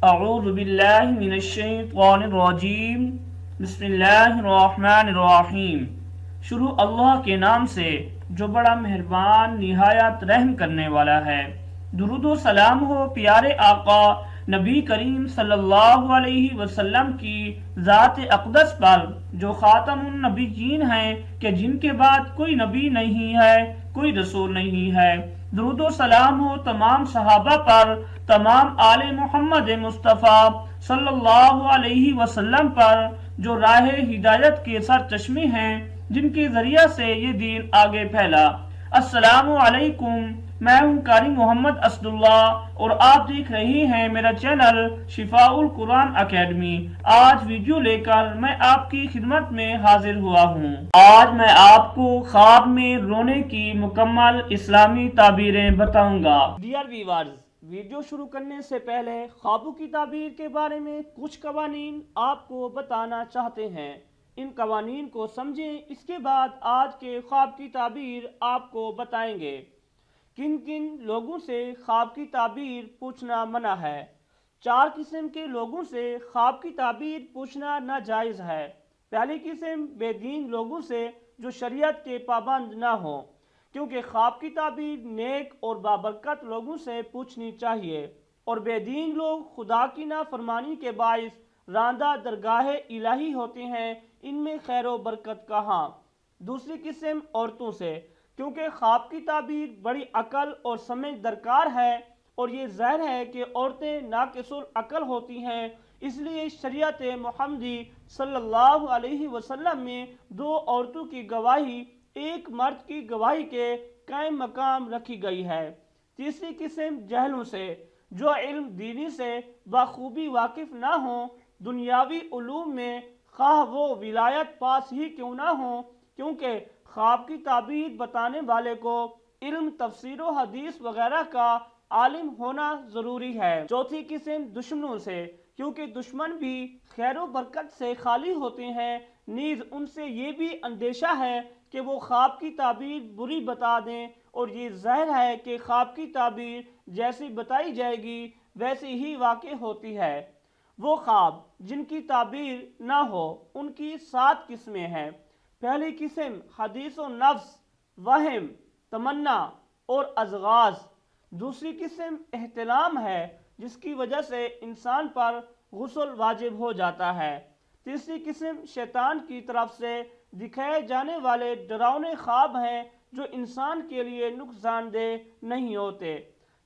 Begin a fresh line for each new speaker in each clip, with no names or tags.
اعوذ باللہ من الشیطان الرجیم بسم اللہ الرحمن الرحیم۔ شروع اللہ کے نام سے جو بڑا مہربان نہایت رحم کرنے والا ہے۔ درود و سلام ہو پیارے آقا نبی کریم صلی اللہ علیہ وسلم کی ذات اقدس پر جو خاتم النبیین ہیں کہ جن کے بعد کوئی نبی نہیں ہے، کوئی رسول نہیں ہے۔ درود و سلام ہو تمام صحابہ پر، تمام آل محمد مصطفیٰ صلی اللہ علیہ وسلم پر جو راہ ہدایت کے سرچشمے ہیں، جن کے ذریعہ سے یہ دین آگے پھیلا۔ السلام علیکم، میں ہوں قاری محمد اسد اللہ اور آپ دیکھ رہے ہیں میرا چینل شفاء القرآن اکیڈمی۔ آج ویڈیو لے کر میں آپ کی خدمت میں حاضر ہوا ہوں۔ آج میں آپ کو خواب میں رونے کی مکمل اسلامی تعبیریں بتاؤں گا۔ ڈیئر ویورز، ویڈیو شروع کرنے سے پہلے خوابوں کی تعبیر کے بارے میں کچھ قوانین آپ کو بتانا چاہتے ہیں۔ ان قوانین کو سمجھیں، اس کے بعد آج کے خواب کی تعبیر آپ کو بتائیں گے۔ کن کن لوگوں سے خواب کی تعبیر پوچھنا منع ہے؟ 4 قسم کے لوگوں سے خواب کی تعبیر پوچھنا ناجائز ہے۔ پہلی قسم بے دین لوگوں سے جو شریعت کے پابند نہ ہوں، کیونکہ خواب کی تعبیر نیک اور بابرکت لوگوں سے پوچھنی چاہیے، اور بے دین لوگ خدا کی نافرمانی کے باعث راندہ درگاہ الہی ہوتے ہیں، ان میں خیر و برکت کہاں۔ دوسری قسم عورتوں سے، کیونکہ خواب کی تعبیر بڑی عقل اور سمجھ درکار ہے، اور یہ ظاہر ہے کہ عورتیں ناقص العقل ہوتی ہیں، اس لیے شریعت محمدی صلی اللہ علیہ وسلم میں 2 عورتوں کی گواہی ایک مرد کی گواہی کے قائم مقام رکھی گئی ہے۔ تیسری قسم جہلوں سے، جو علم دینی سے بخوبی واقف نہ ہوں، دنیاوی علوم میں خواہ وہ ولایت پاس ہی کیوں نہ ہوں، کیونکہ خواب کی تعبیر بتانے والے کو علم تفسیر و حدیث وغیرہ کا عالم ہونا ضروری ہے۔ چوتھی قسم دشمنوں سے، کیونکہ دشمن بھی خیر و برکت سے خالی ہوتے ہیں، نیز ان سے یہ بھی اندیشہ ہے کہ وہ خواب کی تعبیر بری بتا دیں، اور یہ ظاہر ہے کہ خواب کی تعبیر جیسی بتائی جائے گی ویسی ہی واقع ہوتی ہے۔ وہ خواب جن کی تعبیر نہ ہو، ان کی 7 قسمیں ہیں۔ پہلی قسم حدیث و نفس، وہم، تمنا اور ازغاز۔ دوسری قسم احتلام ہے، جس کی وجہ سے انسان پر غسل واجب ہو جاتا ہے۔ تیسری قسم شیطان کی طرف سے دکھائے جانے والے ڈراؤنے خواب ہیں، جو انسان کے لیے نقصان دہ نہیں ہوتے۔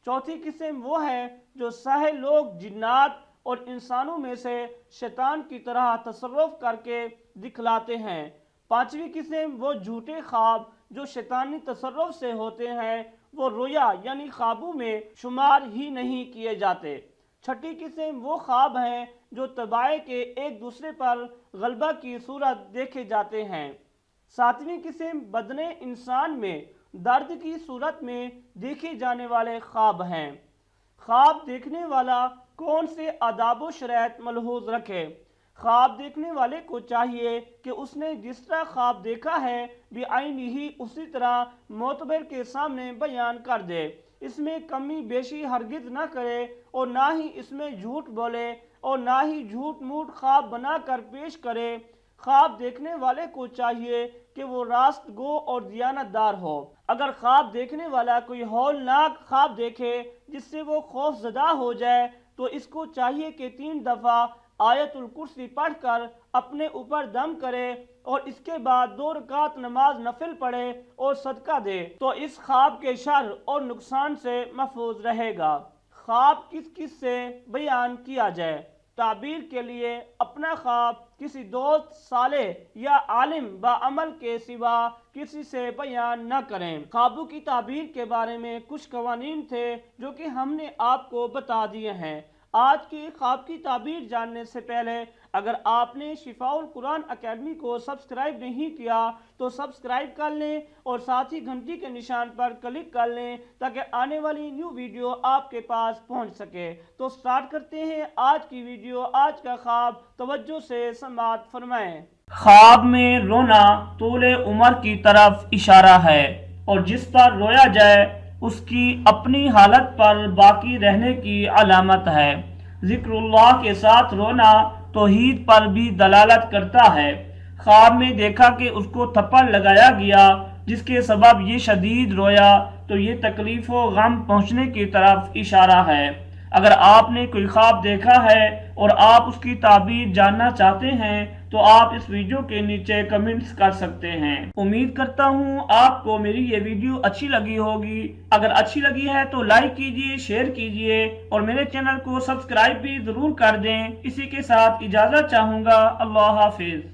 چوتھی قسم وہ ہے جو ساحر لوگ جنات اور انسانوں میں سے شیطان کی طرح تصرف کر کے دکھلاتے ہیں۔ پانچویں قسم وہ جھوٹے خواب جو شیطانی تصرف سے ہوتے ہیں، وہ رویا یعنی خوابوں میں شمار ہی نہیں کیے جاتے۔ چھٹی قسم وہ خواب ہیں جو طباع کے ایک دوسرے پر غلبہ کی صورت دیکھے جاتے ہیں۔ ساتویں قسم بدن انسان میں درد کی صورت میں دیکھے جانے والے خواب ہیں۔ خواب دیکھنے والا کون سے آداب و شرائط ملحوظ رکھے؟ خواب دیکھنے والے کو چاہیے کہ اس نے جس طرح خواب دیکھا ہے بعینی ہی اسی طرح معتبر کے سامنے بیان کر دے، اس میں کمی بیشی ہرگز نہ کرے، اور نہ ہی اس میں جھوٹ بولے، اور نہ ہی جھوٹ موٹ خواب بنا کر پیش کرے۔ خواب دیکھنے والے کو چاہیے کہ وہ راست گو اور دیانت دار ہو۔ اگر خواب دیکھنے والا کوئی ہولناک خواب دیکھے جس سے وہ خوف زدہ ہو جائے، تو اس کو چاہیے کہ 3 دفعہ آیت الکرسی پڑھ کر اپنے اوپر دم کرے، اور اس کے بعد 2 رکعت نماز نفل پڑھے اور صدقہ دے، تو اس خواب کے شر اور نقصان سے محفوظ رہے گا۔ خواب کس کس سے بیان کیا جائے؟ تعبیر کے لیے اپنا خواب کسی دوست صالح یا عالم بعمل کے سوا کسی سے بیان نہ کریں۔ خوابوں کی تعبیر کے بارے میں کچھ قوانین تھے جو کہ ہم نے آپ کو بتا دیے ہیں۔ آج کی خواب کی تعبیر جاننے سے پہلے اگر آپ نے شفاء القرآن اکیڈمی کو سبسکرائب نہیں کیا تو سبسکرائب کر لیں، اور ساتھ ہی گھنٹی کے نشان پر کلک کر لیں تاکہ آنے والی نیو ویڈیو آپ کے پاس پہنچ سکے۔ تو سٹارٹ کرتے ہیں آج کی ویڈیو۔ آج کا خواب توجہ سے سماعت فرمائیں۔ خواب میں رونا طول عمر کی طرف اشارہ ہے، اور جس پر رویا جائے اس کی اپنی حالت پر باقی رہنے کی علامت ہے۔ ذکر اللہ کے ساتھ رونا توحید پر بھی دلالت کرتا ہے۔ خواب میں دیکھا کہ اس کو تھپڑ لگایا گیا جس کے سبب یہ شدید رویا تو یہ تکلیف و غم پہنچنے کی طرف اشارہ ہے۔ اگر آپ نے کوئی خواب دیکھا ہے اور آپ اس کی تعبیر جاننا چاہتے ہیں تو آپ اس ویڈیو کے نیچے کمنٹس کر سکتے ہیں۔ امید کرتا ہوں آپ کو میری یہ ویڈیو اچھی لگی ہوگی۔ اگر اچھی لگی ہے تو لائک کیجئے، شیئر کیجئے اور میرے چینل کو سبسکرائب بھی ضرور کر دیں۔ اسی کے ساتھ اجازت چاہوں گا۔ اللہ حافظ۔